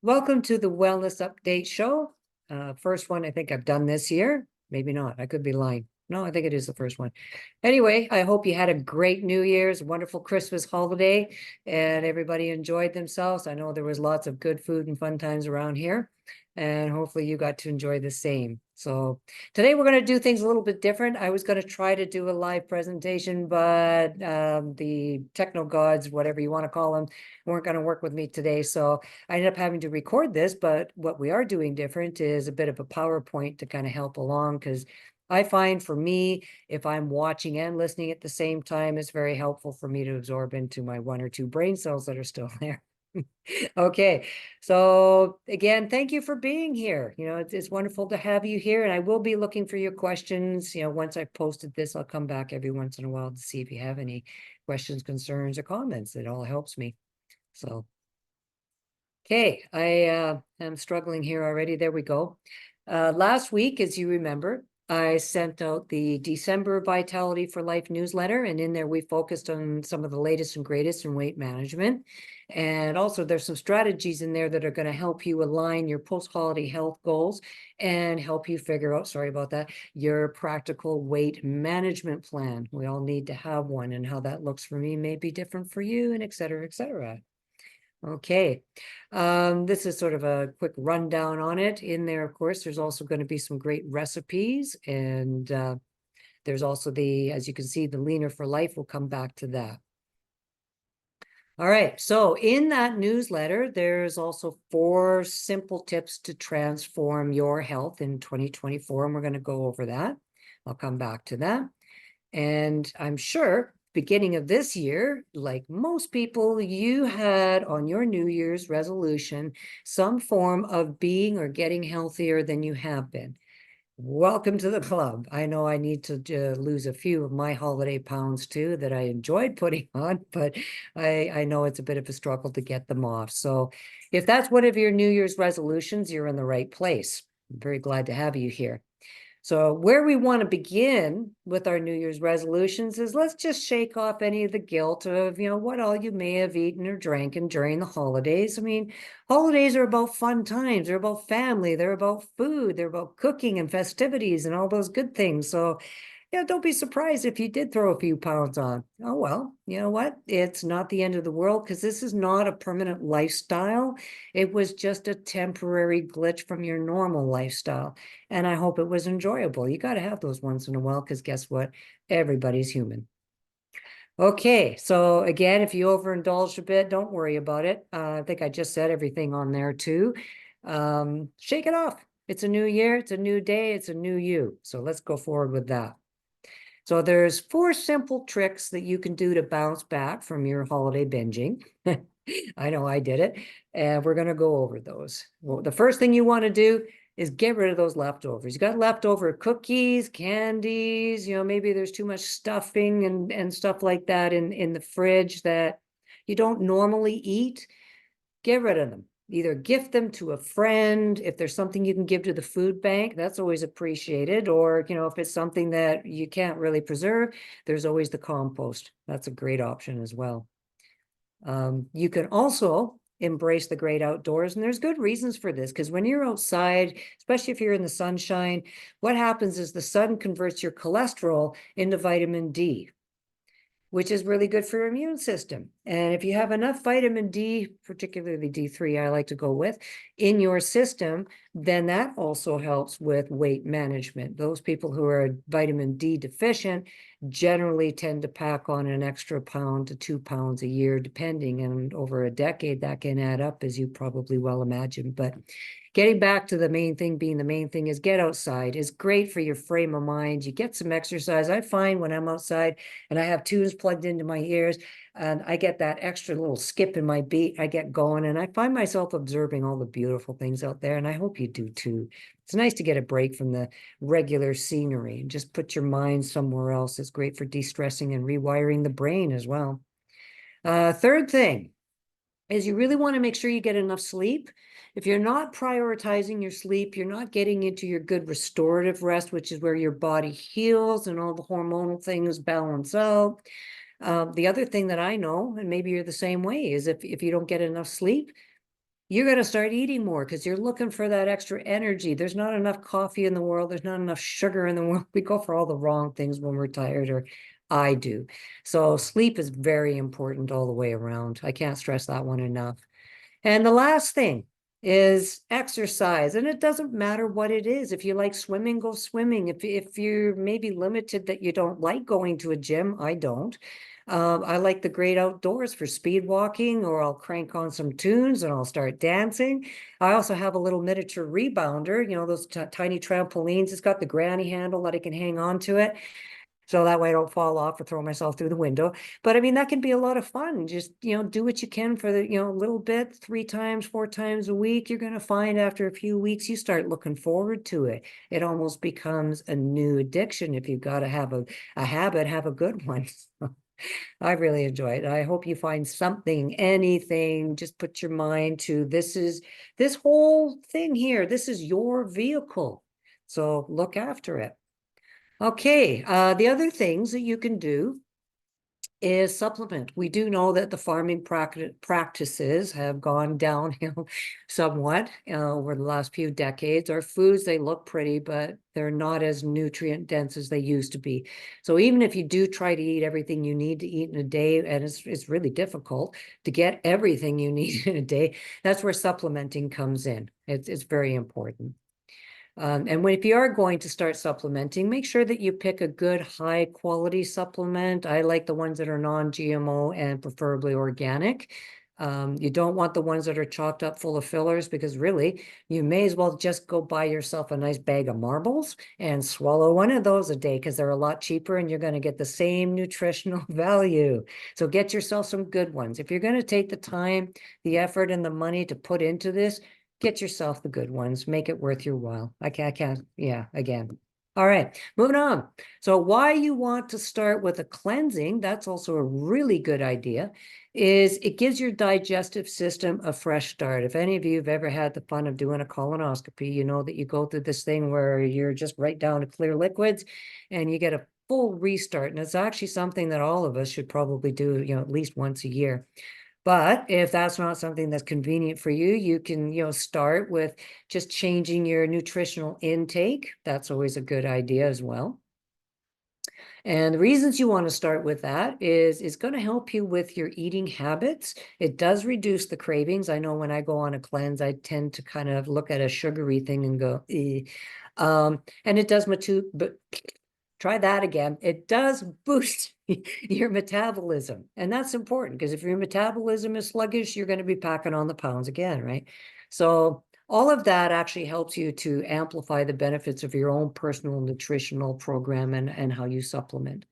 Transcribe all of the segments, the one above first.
Welcome to the Wellness Update Show. First one I think I've done this year. Maybe not. I could be lying. No, I think it is the first one. Anyway, I hope you had a great New Year's, wonderful Christmas holiday, and everybody enjoyed themselves. I know there was lots of good food and fun times around here, and hopefully you got to enjoy the same. So today we're going to do things a little bit different. I was going to try to do a live presentation, but the techno gods, whatever you want to call them, weren't going to work with me today. So I ended up having to record this, but what we are doing different is a bit of a PowerPoint to kind of help along, because I find for me, if I'm watching and listening at the same time, it's very helpful for me to absorb into my 1 or 2 brain cells that are still there. Okay, so again, thank you for being here. It's wonderful to have you here, and I will be looking for your questions. Once I've posted this, I'll come back every once in a while to see if you have any questions, concerns, or comments. It all helps me. So, okay, I am struggling here already. There we go. Last week, as you remember, I sent out the December Vitality for Life newsletter, and in there we focused on some of the latest and greatest in weight management. And also there's some strategies in there that are going to help you align your post-holiday health goals and help you figure out, sorry about that, your practical weight management plan. We all need to have one, and how that looks for me may be different for you, and et cetera, et cetera. Okay, this is sort of a quick rundown on it. In there, of course, there's also going to be some great recipes, and there's also as you can see, the Leaner for Life. We'll come back to that. All right, so in that newsletter, there's also 4 simple tips to transform your health in 2024, and we're going to go over that. I'll come back to that. And I'm sure beginning of this year, like most people, you had on your New Year's resolution some form of being or getting healthier than you have been. Welcome to the club. I know I need to lose a few of my holiday pounds too that I enjoyed putting on, but I know it's a bit of a struggle to get them off. So if that's one of your New Year's resolutions, you're in the right place. I'm very glad to have you here. So where we want to begin with our New Year's resolutions is let's just shake off any of the guilt of, what all you may have eaten or drank during the holidays. I mean, holidays are about fun times. They're about family. They're about food. They're about cooking and festivities and all those good things. So don't be surprised if you did throw a few pounds on. Oh, well, you know what? It's not the end of the world, because this is not a permanent lifestyle. It was just a temporary glitch from your normal lifestyle. And I hope it was enjoyable. You got to have those once in a while, because guess what? Everybody's human. Okay, so again, if you overindulged a bit, don't worry about it. I think I just said everything on there too. Shake it off. It's a new year. It's a new day. It's a new you. So let's go forward with that. So there's 4 simple tricks that you can do to bounce back from your holiday binging. I know I did it, and we're going to go over those. Well, the first thing you want to do is get rid of those leftovers. You got leftover cookies, candies, maybe there's too much stuffing and stuff like that in the fridge that you don't normally eat. Get rid of them. Either gift them to a friend. If there's something you can give to the food bank, that's always appreciated. Or, if it's something that you can't really preserve, there's always the compost. That's a great option as well. You can also embrace the great outdoors, and there's good reasons for this, because when you're outside, especially if you're in the sunshine, what happens is the sun converts your cholesterol into vitamin D, which is really good for your immune system. And if you have enough vitamin D, particularly D3, I like to go with, in your system, then that also helps with weight management. Those people who are vitamin D deficient generally tend to pack on an extra pound to 2 pounds a year, depending, and over a decade that can add up, as you probably well imagine. But getting back to the main thing being the main thing is get outside. It's great for your frame of mind. You get some exercise. I find when I'm outside and I have tunes plugged into my ears, and I get that extra little skip in my beat, I get going, and I find myself observing all the beautiful things out there, and I hope you do too. It's nice to get a break from the regular scenery and just put your mind somewhere else. It's great for de-stressing and rewiring the brain as well. Third thing is you really want to make sure you get enough sleep. If you're not prioritizing your sleep, you're not getting into your good restorative rest, which is where your body heals and all the hormonal things balance out. The other thing that I know, and maybe you're the same way, is if you don't get enough sleep, you're going to start eating more because you're looking for that extra energy. There's not enough coffee in the world. There's not enough sugar in the world. We go for all the wrong things when we're tired, or I do. So sleep is very important all the way around. I can't stress that one enough. And the last thing is exercise. And it doesn't matter what it is. If you like swimming, go swimming. If you're maybe limited that you don't like going to a gym, I don't. I like the great outdoors for speed walking, or I'll crank on some tunes and I'll start dancing. I also have a little miniature rebounder, those tiny trampolines. It's got the granny handle that I can hang on to it. So that way I don't fall off or throw myself through the window. But I mean, that can be a lot of fun. Just, do what you can for the, little bit, 3 times, 4 times a week. You're going to find after a few weeks, you start looking forward to it. It almost becomes a new addiction. If you've got to have a habit, have a good one. I really enjoy it. I hope you find something, anything, just put your mind to this whole thing here. This is your vehicle. So look after it. Okay, the other things that you can do is supplement. We do know that the farming practices have gone downhill somewhat over the last few decades. Our foods, they look pretty, but they're not as nutrient dense as they used to be. So even if you do try to eat everything you need to eat in a day, and it's really difficult to get everything you need in a day, that's where supplementing comes in. It's very important. And if you are going to start supplementing, make sure that you pick a good high quality supplement. I like the ones that are non-GMO and preferably organic. You don't want the ones that are chocked up full of fillers, because really you may as well just go buy yourself a nice bag of marbles and swallow one of those a day, because they're a lot cheaper and you're going to get the same nutritional value. So get yourself some good ones. If you're going to take the time, the effort, and the money to put into this, get yourself the good ones. Make it worth your while. I can't, yeah, again. All right, moving on. So why you want to start with a cleansing, that's also a really good idea, is it gives your digestive system a fresh start. If any of you have ever had the fun of doing a colonoscopy, you know that you go through this thing where you're just right down to clear liquids and you get a full restart. And it's actually something that all of us should probably do, at least once a year. But if that's not something that's convenient for you, you can, start with just changing your nutritional intake. That's always a good idea as well. And the reasons you want to start with that is it's going to help you with your eating habits. It does reduce the cravings. I know when I go on a cleanse, I tend to kind of look at a sugary thing and go, eh. And it does but try that again. It does boost your metabolism. And that's important, because if your metabolism is sluggish, you're going to be packing on the pounds again, right? So all of that actually helps you to amplify the benefits of your own personal nutritional program and how you supplement.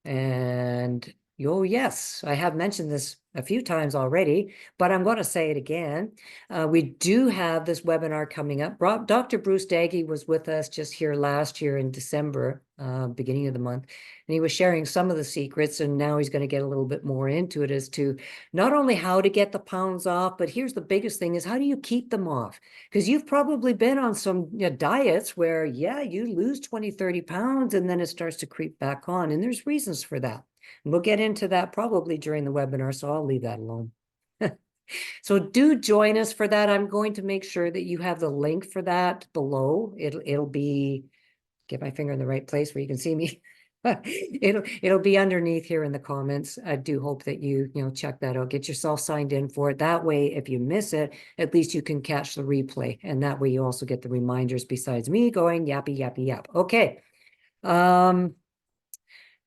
And oh, yes, I have mentioned this a few times already, but I'm going to say it again. We do have this webinar coming up. Dr. Bruce Daggy was with us just here last year in December, beginning of the month, and he was sharing some of the secrets, and now he's going to get a little bit more into it as to not only how to get the pounds off, but here's the biggest thing is, how do you keep them off? Because you've probably been on some diets where, yeah, you lose 20, 30 pounds, and then it starts to creep back on, and there's reasons for that. We'll get into that probably during the webinar, so I'll leave that alone. So do join us for that. I'm going to make sure that you have the link for that below. It'll be, get my finger in the right place where you can see me. It'll be underneath here in the comments. I do hope that you check that out. Get yourself signed in for it. That way, if you miss it, at least you can catch the replay. And that way you also get the reminders besides me going yappy, yappy, yap. Okay.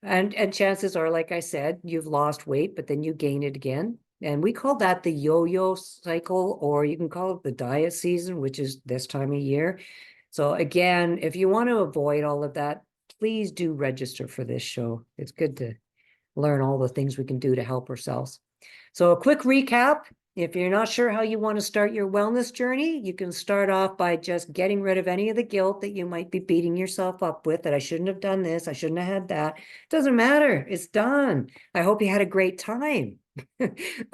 And chances are, like I said, you've lost weight, but then you gain it again. And we call that the yo-yo cycle, or you can call it the diet season, which is this time of year. So again, if you want to avoid all of that, please do register for this show. It's good to learn all the things we can do to help ourselves. So a quick recap. If you're not sure how you want to start your wellness journey, you can start off by just getting rid of any of the guilt that you might be beating yourself up with, that I shouldn't have done this, I shouldn't have had that. Doesn't matter. It's done. I hope you had a great time.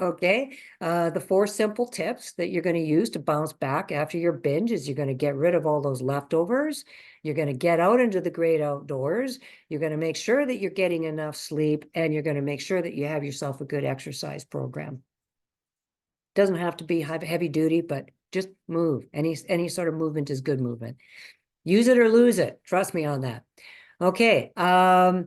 Okay. The 4 simple tips that you're going to use to bounce back after your binge is you're going to get rid of all those leftovers. You're going to get out into the great outdoors. You're going to make sure that you're getting enough sleep, and you're going to make sure that you have yourself a good exercise program. Doesn't have to be heavy duty, but just move. Any sort of movement is good movement. Use it or lose it. Trust me on that. Okay. I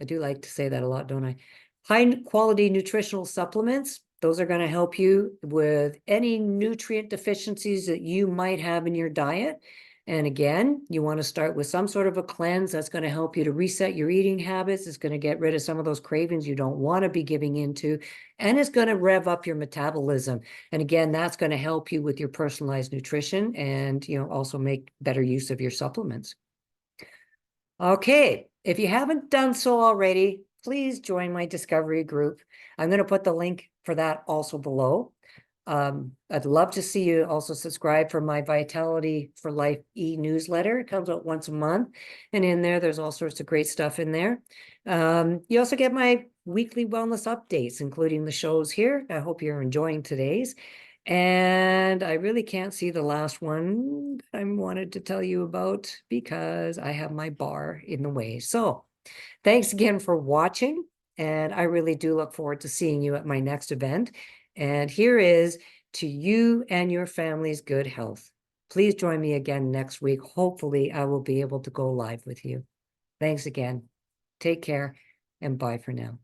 do like to say that a lot, don't I? High quality nutritional supplements. Those are going to help you with any nutrient deficiencies that you might have in your diet. And again, you want to start with some sort of a cleanse that's going to help you to reset your eating habits. It's going to get rid of some of those cravings you don't want to be giving into, and it's going to rev up your metabolism. And again, that's going to help you with your personalized nutrition and, also make better use of your supplements. Okay, if you haven't done so already, please join my discovery group. I'm going to put the link for that also below. I'd love to see you also subscribe for my Vitality for Life e-newsletter. It comes out once a month, and in there's all sorts of great stuff in there. You also get my weekly wellness updates, including the shows here. I hope you're enjoying today's. And I really can't see the last one I wanted to tell you about because I have my bar in the way. So thanks again for watching. And I really do look forward to seeing you at my next event. And here is to you and your family's good health. Please join me again next week. Hopefully, I will be able to go live with you. Thanks again. Take care and bye for now.